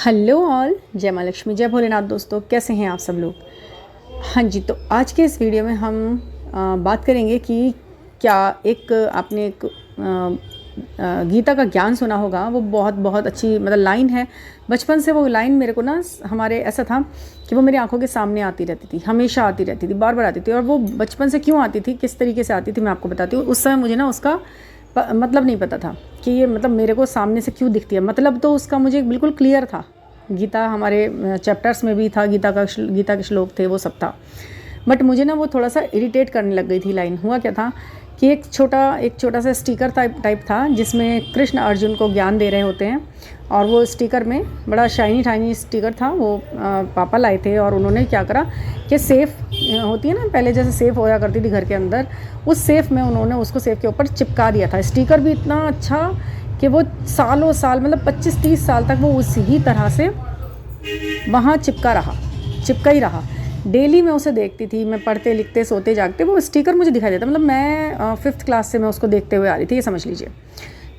Hello all, जय माँ लक्ष्मी, जय भोलेनाथ। दोस्तों, कैसे हैं आप सब लोग। हाँ जी, तो आज के इस वीडियो में हम बात करेंगे कि क्या आपने एक गीता का ज्ञान सुना होगा। वो बहुत बहुत अच्छी मतलब लाइन है। बचपन से वो लाइन मेरे को ना हमारे ऐसा था कि वो मेरी आंखों के सामने आती रहती थी, हमेशा आती रहती थी, बार बार आती थी। और वो बचपन से क्यों आती थी, किस तरीके से आती थी, मैं आपको बताती हूँ। उस समय मुझे ना उसका मतलब नहीं पता था कि ये मतलब मेरे को सामने से क्यों दिखती है। मतलब तो उसका मुझे बिल्कुल क्लियर था। गीता हमारे चैप्टर्स में भी था, गीता के श्लोक थे, वो सब था। बट मुझे ना वो थोड़ा सा इरिटेट करने लग गई थी लाइन। हुआ क्या था कि एक छोटा सा स्टिकर टाइप था जिसमें कृष्ण अर्जुन को ज्ञान दे रहे होते हैं। और वो स्टिकर में बड़ा शाइनी स्टिकर था। वो पापा लाए थे और उन्होंने क्या करा कि सेफ़ होती है ना, पहले जैसे सेफ़ होया करती थी घर के अंदर, उस सेफ़ में उन्होंने उसको सेफ़ के ऊपर चिपका दिया था। स्टिकर भी इतना अच्छा कि वो सालों साल मतलब 25-30 साल तक वो उसी तरह से वहाँ चिपका ही रहा। डेली मैं उसे देखती थी, मैं पढ़ते लिखते सोते जागते वो स्टिकर मुझे दिखाई देता। मतलब मैं 5th क्लास से मैं उसको देखते हुए आ रही थी, ये समझ लीजिए।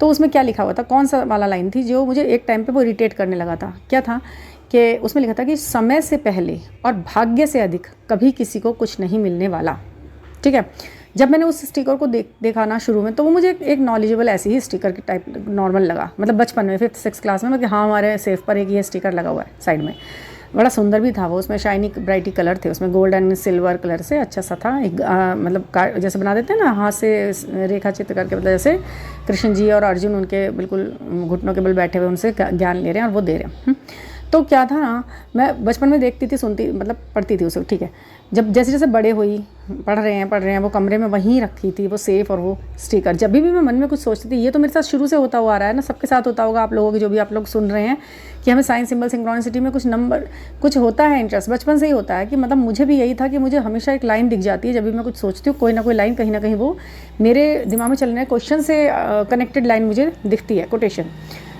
तो उसमें क्या लिखा हुआ था, कौन सा वाला लाइन थी जो मुझे एक टाइम पे वो इरिटेट करने लगा था। क्या था कि उसमें लिखा था कि समय से पहले और भाग्य से अधिक कभी किसी को कुछ नहीं मिलने वाला। ठीक है। जब मैंने उस स्टिकर को देखा ना शुरू में, तो वो मुझे एक नॉलेजेबल ऐसी ही स्टिकर की टाइप नॉर्मल लगा। मतलब बचपन में 5th-6th क्लास में, मतलब हाँ हमारे सेफ पर एक ये स्टिकर लगा हुआ है साइड में। बड़ा सुंदर भी था वो, उसमें शाइनी ब्राइटी कलर थे, उसमें गोल्ड एंड सिल्वर कलर से अच्छा सा था। एक मतलब जैसे बना देते हैं ना हाथ से रेखा चित्र करके, मतलब जैसे कृष्ण जी और अर्जुन उनके बिल्कुल घुटनों के बल बैठे हुए उनसे ज्ञान ले रहे हैं और वो दे रहे हैं। तो क्या था ना, मैं बचपन में देखती थी, सुनती मतलब पढ़ती थी उसे। ठीक है। जब जैसे जैसे बड़े हुई, पढ़ रहे हैं, वो कमरे में वहीं रखी थी वो सेफ़ और वो स्टिकर। जब भी मैं मन में कुछ सोचती थी, ये तो मेरे साथ शुरू से होता हुआ आ रहा है ना, सबके साथ होता होगा आप लोगों की, जो भी आप लोग सुन रहे हैं, कि हमें साइंस सिंबल सिंक्रोनिसिटी में कुछ होता है इंटरेस्ट, बचपन से ही होता है। कि मतलब मुझे भी यही था कि मुझे हमेशा एक लाइन दिख जाती है जब भी मैं कुछ सोचती हूँ, कोई ना कोई लाइन कहीं ना कहीं वो मेरे दिमाग में चल रहे क्वेश्चन से कनेक्टेड लाइन मुझे दिखती है, कोटेशन।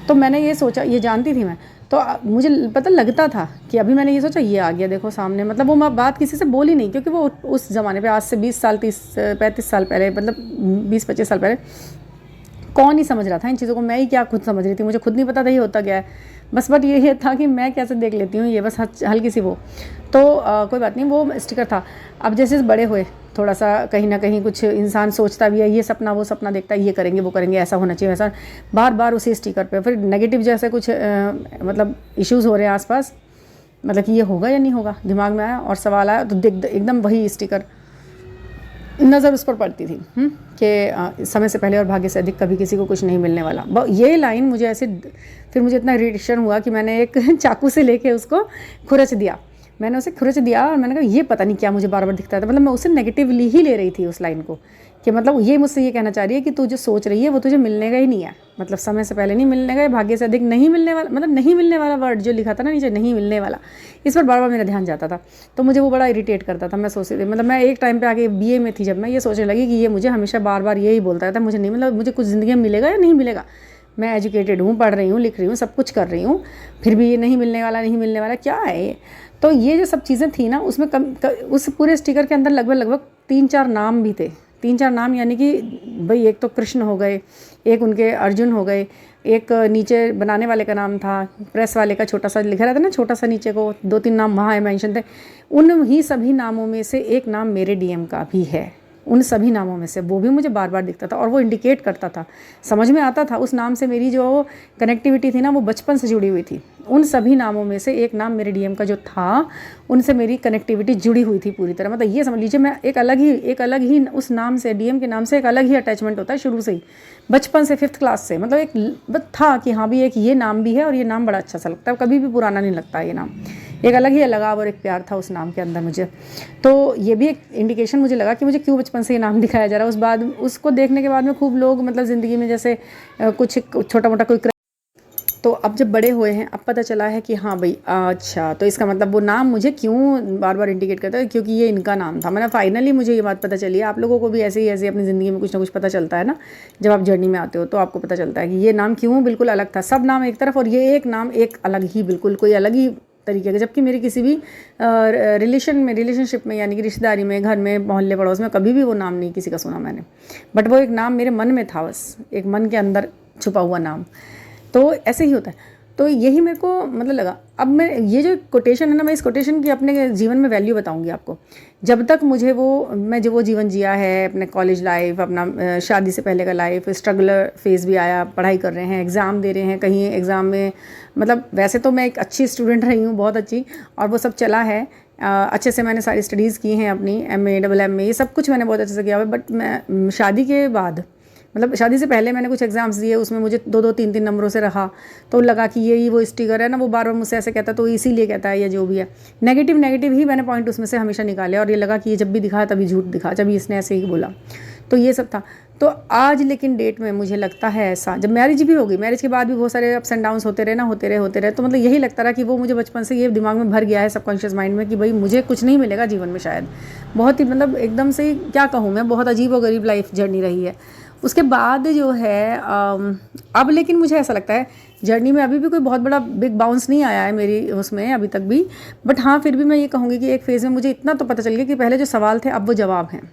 तो मैंने ये सोचा, ये जानती थी मैं, तो मुझे पता लगता था कि अभी मैंने ये सोचा, ये आ गया देखो सामने। मतलब वो मैं बात किसी से बोली नहीं, क्योंकि वो उस ज़माने पे आज से 20 साल 30-35 साल पहले, मतलब 20-25 साल पहले कौन ही समझ रहा था इन चीज़ों को। मैं ही क्या खुद समझ रही थी, मुझे खुद नहीं पता था ये होता क्या है। बस बट ये था कि मैं कैसे देख लेती हूँ ये, बस हल्की सी वो। तो कोई बात नहीं, वो स्टिकर था। अब जैसे बड़े हुए, थोड़ा सा कहीं ना कहीं कुछ इंसान सोचता भी है, ये सपना वो सपना देखता है, ये करेंगे वो करेंगे, ऐसा होना चाहिए वैसा, बार बार उसी स्टिकर पे। फिर नेगेटिव जैसे कुछ मतलब इश्यूज़ हो रहे हैं आसपास, मतलब कि ये होगा या नहीं होगा, दिमाग में आया और सवाल आया, तो एकदम वही स्टिकर नज़र उस पर पड़ती थी कि समय से पहले और भाग्य से अधिक कभी किसी को कुछ नहीं मिलने वाला। ये लाइन मुझे ऐसे, फिर मुझे इतना इरिटेशन हुआ कि मैंने एक चाकू से लेके उसको खुरच दिया। मैंने उसे खुरच दिया और मैंने कहा ये पता नहीं क्या मुझे बार बार दिखता था। मतलब मैं उसे नेगेटिवली ही ले रही थी उस लाइन को, कि मतलब ये मुझसे ये कहना चाह रही है कि तू जो सोच रही है वो तुझे मिलने का ही नहीं है। मतलब समय से पहले नहीं मिलने का, भाग्य से अधिक नहीं मिलने वाला, मतलब नहीं मिलने वाला वर्ड जो लिखा था ना नीचे, नहीं मिलने वाला, इस पर बार बार मेरा ध्यान जाता था। तो मुझे वो बड़ा इरिटेट करता था। मैं सोचती थी, मतलब मैं एक टाइम पे आके बीए में थी जब मैं ये सोचने लगी कि ये मुझे हमेशा बार बार यही बोलता रहता है, मुझे नहीं, मतलब मुझे कुछ ज़िंदगी में मिलेगा या नहीं मिलेगा। मैं एजुकेटेड हूँ, पढ़ रही हूँ, लिख रही हूँ, सब कुछ कर रही हूँ, फिर भी ये नहीं मिलने वाला क्या है ये। तो ये जो सब चीज़ें थी ना, उसमें उस पूरे स्टिकर के अंदर लगभग 3-4 नाम भी थे। 3-4 नाम, यानी कि भाई एक तो कृष्ण हो गए, एक उनके अर्जुन हो गए, एक नीचे बनाने वाले का नाम था, प्रेस वाले का छोटा सा लिखा रहता ना, छोटा सा नीचे को 2-3 नाम वहाँ मेंशन थे। उन ही सभी नामों में से एक नाम मेरे डीएम का भी है। उन सभी नामों में से वो भी मुझे बार बार दिखता था और वो इंडिकेट करता था, समझ में आता था। उस नाम से मेरी जो कनेक्टिविटी थी ना, वो बचपन से जुड़ी हुई थी। उन सभी नामों में से एक नाम मेरे डीएम का जो था, उनसे मेरी कनेक्टिविटी जुड़ी हुई थी पूरी तरह। मतलब ये समझ लीजिए, मैं एक अलग ही उस नाम से, डीएम के नाम से एक अलग ही अटैचमेंट होता है शुरू से ही, बचपन से 5th क्लास से। मतलब एक था कि हाँ भी एक ये नाम भी है और ये नाम बड़ा अच्छा सा लगता है, कभी भी पुराना नहीं लगता ये नाम। एक अलग ही लगाव और एक प्यार था उस नाम के अंदर मुझे। तो ये भी एक इंडिकेशन मुझे लगा कि मुझे क्यों बचपन से ये नाम दिखाया जा रहा है। उसको देखने के बाद में खूब लोग, मतलब ज़िंदगी में जैसे कुछ छोटा मोटा कोई, तो अब जब बड़े हुए हैं, अब पता चला है कि हाँ भाई अच्छा, तो इसका मतलब वो नाम मुझे क्यों बार बार इंडिकेट करता है, क्योंकि ये इनका नाम था। मैंने फाइनली मुझे ये बात पता चली है। आप लोगों को भी ऐसे अपनी ज़िंदगी में कुछ ना कुछ पता चलता है ना, जब आप जर्नी में आते हो तो आपको पता चलता है कि ये नाम क्यों बिल्कुल अलग था। सब नाम एक तरफ और ये एक नाम एक अलग ही, बिल्कुल कोई अलग ही तरीके का। जबकि मेरी किसी भी रिलेशनशिप में, यानी कि रिश्तेदारी में, घर में, मोहल्ले पड़ोस में कभी भी वो नाम नहीं किसी का सुना मैंने। बट वो एक नाम मेरे मन में था, बस एक मन के अंदर छुपा हुआ नाम। तो ऐसे ही होता है। तो यही मेरे को मतलब लगा। अब मैं ये जो कोटेशन है ना, मैं इस कोटेशन की अपने जीवन में वैल्यू बताऊंगी आपको। जब तक मुझे मैं जो वो जीवन जिया है, अपने कॉलेज लाइफ, अपना शादी से पहले का लाइफ, स्ट्रगलर फेज़ भी आया, पढ़ाई कर रहे हैं, एग्ज़ाम दे रहे हैं, कहीं एग्ज़ाम में मतलब वैसे तो मैं एक अच्छी स्टूडेंट रही हूँ, बहुत अच्छी, और वो सब चला है। अच्छे से मैंने सारी स्टडीज़ की हैं अपनी, MA, MA, ये सब कुछ मैंने बहुत अच्छे से किया हुआ है। बट मैं शादी के बाद, मतलब शादी से पहले मैंने कुछ एग्ज़ाम्स दिए, उसमें मुझे 2-2, 3-3 नंबरों से रहा, तो लगा कि यही वो स्टिकर है ना, वो बार बार मुझसे ऐसे कहता, तो इसीलिए कहता है या जो भी है, नेगेटिव ही मैंने पॉइंट उसमें से हमेशा निकाले, और ये लगा कि ये जब भी दिखा तभी झूठ दिखा, जब इसने ऐसे ही बोला, तो ये सब था। तो आज लेकिन डेट में मुझे लगता है ऐसा, जब मैरिज भी हो गई, मैरिज के बाद भी बहुत सारे अप्स एंड डाउन्स होते रहे, तो मतलब यही लगता रहा कि वो मुझे बचपन से ये दिमाग में भर गया है, सबकॉन्शियस माइंड में, कि भाई मुझे कुछ नहीं मिलेगा जीवन में शायद। बहुत ही मतलब एकदम से क्या कहूँ मैं, बहुत अजीब और गरीब लाइफ जर्नी रही है। उसके बाद जो है अब लेकिन मुझे ऐसा लगता है जर्नी में अभी भी कोई बहुत बड़ा बिग बाउंस नहीं आया है मेरी उसमें अभी तक भी। बट हाँ, फिर भी मैं ये कहूँगी कि एक फ़ेज़ में मुझे इतना तो पता चल गया कि पहले जो सवाल थे अब वो जवाब हैं।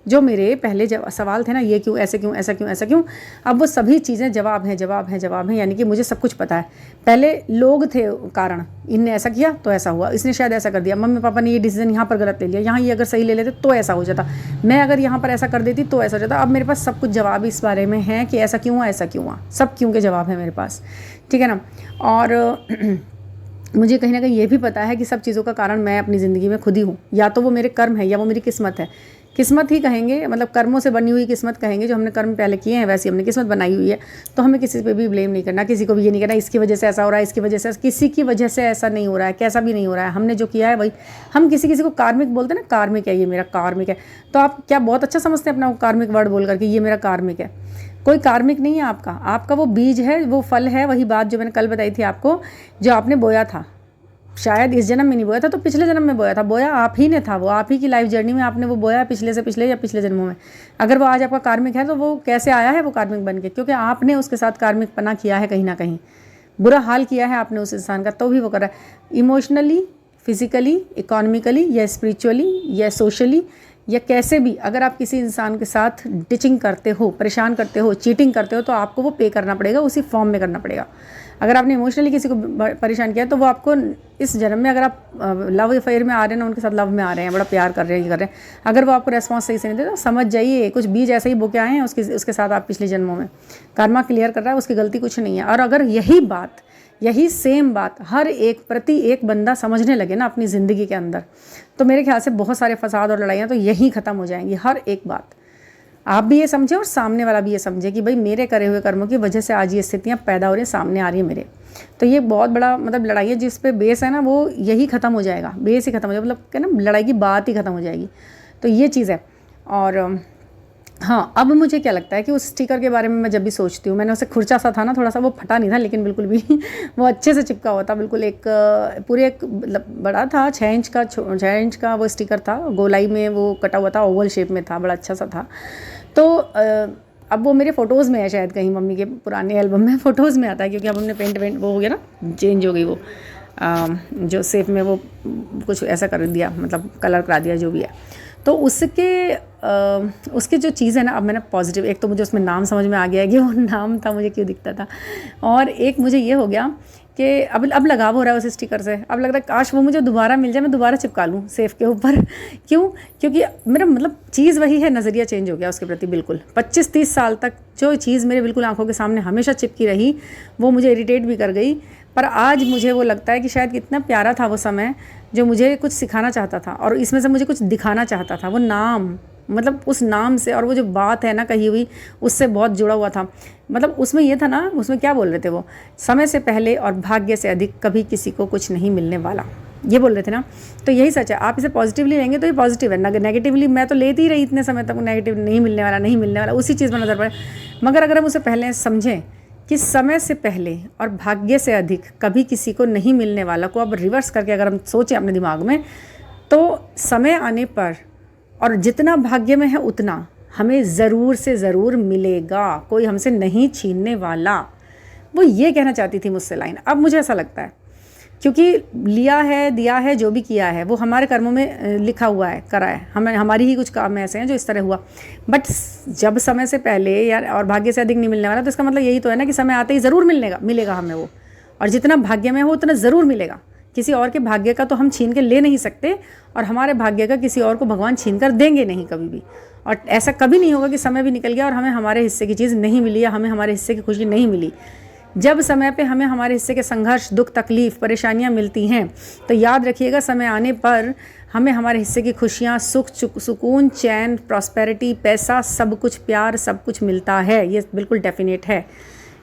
जो मेरे पहले सवाल थे ना, ये क्यों, ऐसे क्यों, ऐसा क्यों, ऐसा क्यों, अब वो सभी चीज़ें जवाब हैं। यानी कि मुझे सब कुछ पता है। पहले लोग थे कारण, इनने ऐसा किया तो ऐसा हुआ, इसने शायद ऐसा कर दिया, मम्मी पापा ने ये डिसीजन यहाँ पर गलत ले लिया, यहाँ ये अगर सही ले लेते तो ऐसा हो जाता, मैं अगर यहाँ पर ऐसा कर देती तो ऐसा हो जाता। अब मेरे पास सब कुछ जवाब इस बारे में है कि ऐसा क्यों हुआ, ऐसा क्यों हुआ, सब क्यों के जवाब है मेरे पास, ठीक है ना। और मुझे कहीं ना कहीं ये भी पता है कि सब चीज़ों का कारण मैं अपनी ज़िंदगी में खुद ही हूँ। या तो वो मेरे कर्म है या वो मेरी किस्मत है। किस्मत ही कहेंगे, मतलब कर्मों से बनी हुई किस्मत कहेंगे, जो हमने कर्म पहले किए हैं वैसी हमने किस्मत बनाई हुई है। तो हमें किसी पे भी ब्लेम नहीं करना, किसी को भी ये नहीं करना इसकी वजह से ऐसा हो रहा है, इसकी वजह से, किसी की वजह से ऐसा नहीं हो रहा है, कैसा भी नहीं हो रहा है, हमने जो किया है वही। हम किसी को कार्मिक बोलते हैं ना, कार्मिक है, ये मेरा कार्मिक है, तो आप क्या बहुत अच्छा समझते हैं अपना कार्मिक वर्ड बोल करके, ये मेरा कार्मिक है। कोई कार्मिक नहीं है आपका वो बीज है, वो फल है। वही बात जो मैंने कल बताई थी आपको, जो आपने बोया था, शायद इस जन्म में नहीं बोया था तो पिछले जन्म में बोया था, बोया आप ही ने था, वो आप ही की लाइफ जर्नी में आपने वो बोया, पिछले से पिछले या पिछले जन्मों में। अगर वो आज आपका कार्मिक है तो वो कैसे आया है वो कार्मिक बन के, क्योंकि आपने उसके साथ कार्मिक पना किया है, कहीं ना कहीं बुरा हाल किया है आपने उस इंसान का, तो भी वो कर रहा है। इमोशनली, फिजिकली, इकोनॉमिकली या स्पिरिचुअली या सोशली या कैसे भी, अगर आप किसी इंसान के साथ डिचिंग करते हो, परेशान करते हो, चीटिंग करते हो, तो आपको वो पे करना पड़ेगा, उसी फॉर्म में करना पड़ेगा। अगर आपने इमोशनली किसी को परेशान किया तो वो आपको इस जन्म में, अगर आप लव अफेयर में आ रहे हैं ना, उनके साथ लव में आ रहे हैं, बड़ा प्यार कर रहे हैं, ये कर रहे हैं, अगर वो आपको रेस्पॉन्स सही से नहीं देता, समझ जाइए कुछ बीज ऐसे ही बोके आए हैं उसके साथ आप पिछले जन्मों में। कर्मा क्लियर कर रहा है, उसकी गलती कुछ नहीं है। और अगर यही सेम बात हर एक प्रति एक बंदा समझने लगे ना अपनी ज़िंदगी के अंदर, तो मेरे ख्याल से बहुत सारे फसाद और लड़ाइयाँ तो यहीं ख़त्म हो जाएंगी। हर एक बात आप भी ये समझे और सामने वाला भी ये समझे कि भाई मेरे करे हुए कर्मों की वजह से आज ये स्थितियाँ पैदा हो रही हैं, सामने आ रही है मेरे। तो ये बहुत बड़ा मतलब लड़ाई है, जिस पे बेस है ना वो यही ख़त्म हो जाएगा, बेस ही ख़त्म हो जाएगा, मतलब क्या ना, लड़ाई की बात ही ख़त्म हो जाएगी। तो ये चीज़ है। और हाँ, अब मुझे क्या लगता है कि उस स्टिकर के बारे में मैं जब भी सोचती हूँ, मैंने उसे खुरचा सा था ना, थोड़ा सा वो फटा नहीं था लेकिन बिल्कुल भी वो अच्छे से चिपका हुआ था, बिल्कुल एक पूरे एक बड़ा था, 6 इंच का वो स्टिकर था, गोलाई में वो कटा हुआ था, ओवल शेप में था, बड़ा अच्छा सा था। तो अब वो मेरे फ़ोटोज़ में है, शायद कहीं मम्मी के पुराने एल्बम में फ़ोटोज़ में आता है, क्योंकि अब हमने पेंट वो हो गया ना, चेंज हो गई वो जो सेफ में वो कुछ ऐसा कर दिया, मतलब कलर करा दिया जो भी है। तो उसके जो चीज़ है ना, अब मैंने पॉजिटिव, एक तो मुझे उसमें नाम समझ में आ गया है कि वो नाम था, मुझे क्यों दिखता था, और एक मुझे ये हो गया कि अब लगाव हो रहा है उस स्टिकर से। अब लग रहा है काश वो मुझे दोबारा मिल जाए, मैं दोबारा चिपका लूँ सेफ के ऊपर। क्यों? क्योंकि मेरा मतलब चीज़ वही है, नज़रिया चेंज हो गया उसके प्रति बिल्कुल। 25-30 साल तक जो चीज़ मेरे बिल्कुल आंखों के सामने हमेशा चिपकी रही, वो मुझे इरिटेट भी कर गई, पर आज मुझे वो लगता है कि शायद कितना प्यारा था वो समय, जो मुझे कुछ सिखाना चाहता था और इसमें से मुझे कुछ दिखाना चाहता था। वो नाम, मतलब उस नाम से, और वो जो बात है ना कही हुई, उससे बहुत जुड़ा हुआ था। मतलब उसमें ये था ना, उसमें क्या बोल रहे थे वो, समय से पहले और भाग्य से अधिक कभी किसी को कुछ नहीं मिलने वाला, ये बोल रहे थे ना। तो यही सच है, आप इसे पॉजिटिवली लेंगे तो ये पॉजिटिव है, नेगेटिवली मैं तो लेती ही रही इतने समय तक, नेगेटिव नहीं मिलने वाला, उसी चीज़ पर नज़र पड़े। मगर अगर हम उसे पहले समझें कि समय से पहले और भाग्य से अधिक कभी किसी को नहीं मिलने वाला को अब रिवर्स करके अगर हम सोचें अपने दिमाग में, तो समय आने पर और जितना भाग्य में है उतना हमें ज़रूर से ज़रूर मिलेगा, कोई हमसे नहीं छीनने वाला। वो ये कहना चाहती थी मुझसे लाइन। अब मुझे ऐसा लगता है, क्योंकि लिया है, दिया है, जो भी किया है वो हमारे कर्मों में लिखा हुआ है, करा है, हमारी ही कुछ काम ऐसे हैं जो इस तरह हुआ। बट जब समय से पहले यार और भाग्य से अधिक नहीं मिलने वाला, तो इसका मतलब यही तो है ना कि समय आते ही ज़रूर मिलेगा हमें वो। और जितना भाग्य में है वो उतना ज़रूर मिलेगा। किसी और के भाग्य का तो हम छीन के ले नहीं सकते, और हमारे भाग्य का किसी और को भगवान छीन कर देंगे नहीं कभी भी। और ऐसा कभी नहीं होगा कि समय भी निकल गया और हमें हमारे हिस्से की चीज़ नहीं मिली या हमें हमारे हिस्से की खुशी नहीं मिली। जब समय पे हमें हमारे हिस्से के संघर्ष, दुख, तकलीफ़, परेशानियां मिलती हैं, तो याद रखिएगा समय आने पर हमें हमारे हिस्से की खुशियां, सुख, सुकून, चैन, प्रॉस्पेरिटी, पैसा, सब कुछ, प्यार, सब कुछ मिलता है। ये बिल्कुल डेफिनेट है।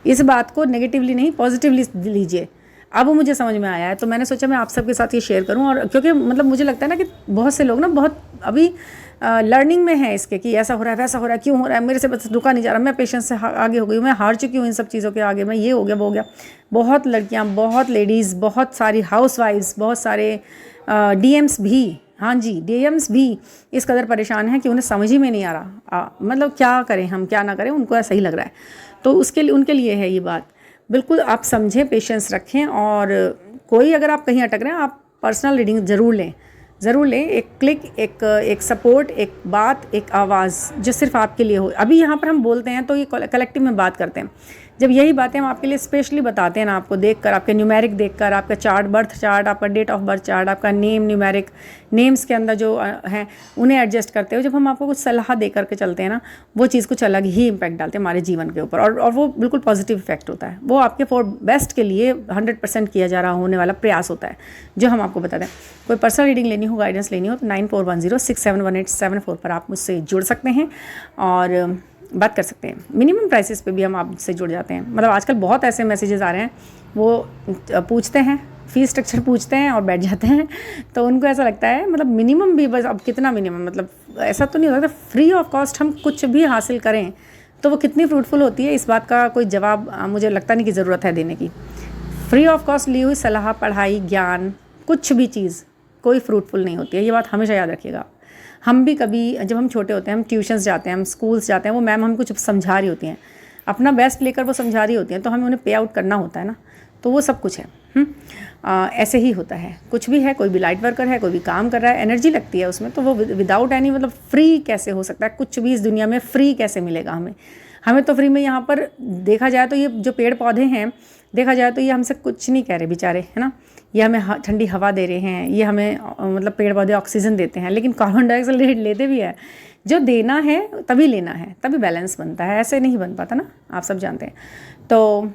इस बात को नेगेटिवली नहीं, पॉजिटिवली लीजिए। अब वो मुझे समझ में आया है, तो मैंने सोचा मैं आप सबके साथ ये शेयर करूं। और क्योंकि मतलब मुझे लगता है ना कि बहुत से लोग ना बहुत अभी लर्निंग में है इसके, कि ऐसा हो रहा है, वैसा हो रहा है, क्यों हो रहा है, मेरे से बस रुका नहीं जा रहा, मैं पेशेंस से आगे हो गई हूँ, मैं हार चुकी हूँ इन सब चीज़ों के आगे, मैं ये हो गया, वो हो गया। बहुत लड़कियाँ, बहुत लेडीज़, बहुत सारी हाउसवाइफ्स, बहुत सारे डीएम्स भी, हाँ जी, डीएम्स भी इस कदर परेशान हैं कि उन्हें समझ ही में नहीं आ रहा, मतलब क्या करें हम, क्या ना करें, उनको ऐसा ही लग रहा है। तो उसके लिए, उनके लिए है ये बात। बिल्कुल आप समझें, पेशेंस रखें, और कोई अगर आप कहीं अटक रहे हैं, आप पर्सनल रीडिंग ज़रूर लें, ज़रूर लें। एक क्लिक, एक सपोर्ट, एक बात, एक आवाज़ जो सिर्फ आपके लिए हो। अभी यहाँ पर हम बोलते हैं तो ये कलेक्टिव में बात करते हैं। जब यही बातें हम आपके लिए स्पेशली बताते हैं ना, आपको देखकर, आपके न्यूमेरिक देखकर, आपका चार्ट, बर्थ चार्ट, आपका डेट ऑफ बर्थ चार्ट, आपका नेम, न्यूमेरिक नेम्स के अंदर जो हैं उन्हें एडजस्ट करते हो, जब हम आपको कुछ सलाह दे करके चलते हैं ना, वो चीज़ कुछ अलग ही इम्पैक्ट डालते हैं हमारे जीवन के ऊपर, और वो बिल्कुल पॉजिटिव इफेक्ट होता है। वो आपके फॉर बेस्ट के लिए 100% किया जा रहा होने वाला प्रयास होता है, जो हम आपको बताते हैं। कोई पर्सनल रीडिंग लेनी हो, गाइडेंस लेनी हो, तो 9410671874 पर आप मुझसे जुड़ सकते हैं और बात कर सकते हैं। मिनिमम प्राइसेस पे भी हम आपसे जुड़ जाते हैं। मतलब आजकल बहुत ऐसे मैसेजेस आ रहे हैं, वो पूछते हैं, फ़ीस स्ट्रक्चर पूछते हैं और बैठ जाते हैं, तो उनको ऐसा लगता है मतलब मिनिमम भी, बस अब कितना मिनिमम, मतलब ऐसा तो नहीं हो सकता फ्री ऑफ कॉस्ट हम कुछ भी हासिल करें, तो वो कितनी फ्रूटफुल होती है, इस बात का कोई जवाब मुझे लगता नहीं कि ज़रूरत है देने की। फ्री ऑफ कॉस्ट ली हुई सलाह, पढ़ाई, ज्ञान, कुछ भी चीज़ कोई फ्रूटफुल नहीं होती है, ये बात हमेशा याद रखिएगा। हम भी कभी, जब हम छोटे होते हैं, हम ट्यूशन्स जाते हैं, हम स्कूल्स जाते हैं, वो मैम हमें कुछ समझा रही होती हैं, अपना बेस्ट लेकर वो समझा रही होती हैं, तो हमें उन्हें पे आउट करना होता है ना, तो वो सब कुछ है। ऐसे ही होता है, कुछ भी है, कोई भी लाइट वर्कर है, कोई भी काम कर रहा है, एनर्जी लगती है उसमें, तो वो विदाउट एनी, मतलब फ्री कैसे हो सकता है, कुछ भी इस दुनिया में फ्री कैसे मिलेगा हमें तो फ्री में, यहाँ पर देखा जाए तो ये जो पेड़ पौधे हैं, देखा जाए तो ये हमसे कुछ नहीं कह रहे बेचारे, है ना, ये हमें ठंडी हवा दे रहे हैं, ये हमें मतलब पेड़ पौधे ऑक्सीजन देते हैं, लेकिन कार्बन डाइऑक्साइड लेते भी है। जो देना है तभी लेना है, तभी बैलेंस बनता है, ऐसे नहीं बन पाता ना, आप सब जानते हैं। तो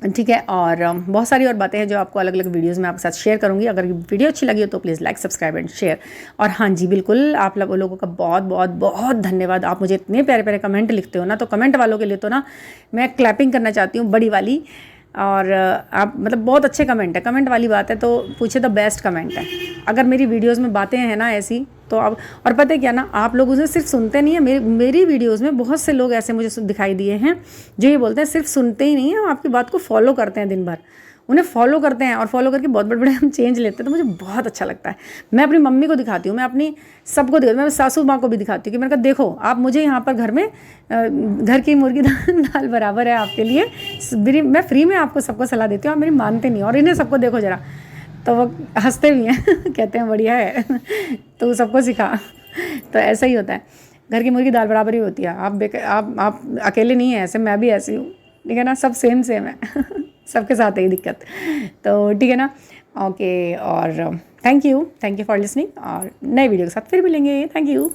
ठीक है, और बहुत सारी और बातें हैं जो आपको अलग अलग वीडियोज़ में आपके साथ शेयर करूंगी। अगर वीडियो अच्छी लगी हो तो please like, subscribe and share. और हाँ जी, बिल्कुल आप लोगों का बहुत बहुत बहुत धन्यवाद। आप मुझे इतने प्यारे प्यारे कमेंट लिखते हो ना, तो कमेंट वालों के लिए तो ना मैं क्लैपिंग करना चाहती हूँ, बड़ी वाली। और आप मतलब बहुत अच्छे कमेंट है, कमेंट वाली बात है तो पूछे तो बेस्ट कमेंट है। अगर मेरी वीडियोस में बातें हैं ना ऐसी, तो अब, और पता है क्या ना, आप लोग उसे सिर्फ सुनते नहीं है, मेरी वीडियोस में बहुत से लोग ऐसे मुझे दिखाई दिए हैं जो ये बोलते हैं सिर्फ सुनते ही नहीं है, आपकी बात को फॉलो करते हैं, दिन भर उन्हें फॉलो करते हैं, और फॉलो करके बहुत बड़े बड़े हम चेंज लेते हैं, तो मुझे बहुत अच्छा लगता है। मैं अपनी मम्मी को दिखाती हूँ, मैं अपनी सबको दिखाती हूँ, मैं सासू माँ को भी दिखाती हूँ कि मैंने कहा देखो आप मुझे यहाँ पर घर में घर की मुर्गी दाल बराबर है आपके लिए, मैं फ्री में आपको सबको सलाह देती हूँ, आप मेरी मानते नहीं, और इन्हें सबको देखो ज़रा, तो वो हंसते भी हैं कहते हैं बढ़िया है तो सबको सिखा। तो ऐसा ही होता है, घर की मुर्गी दाल बराबर ही होती है। आप अकेले नहीं हैं ऐसे, मैं भी ऐसी हूँ, ठीक है ना, सब सेम है सबके साथ है दिक्कत, तो ठीक है ना। ओके, और थैंक यू फॉर लिसनिंग, और नए वीडियो के साथ फिर मिलेंगे। Thank you.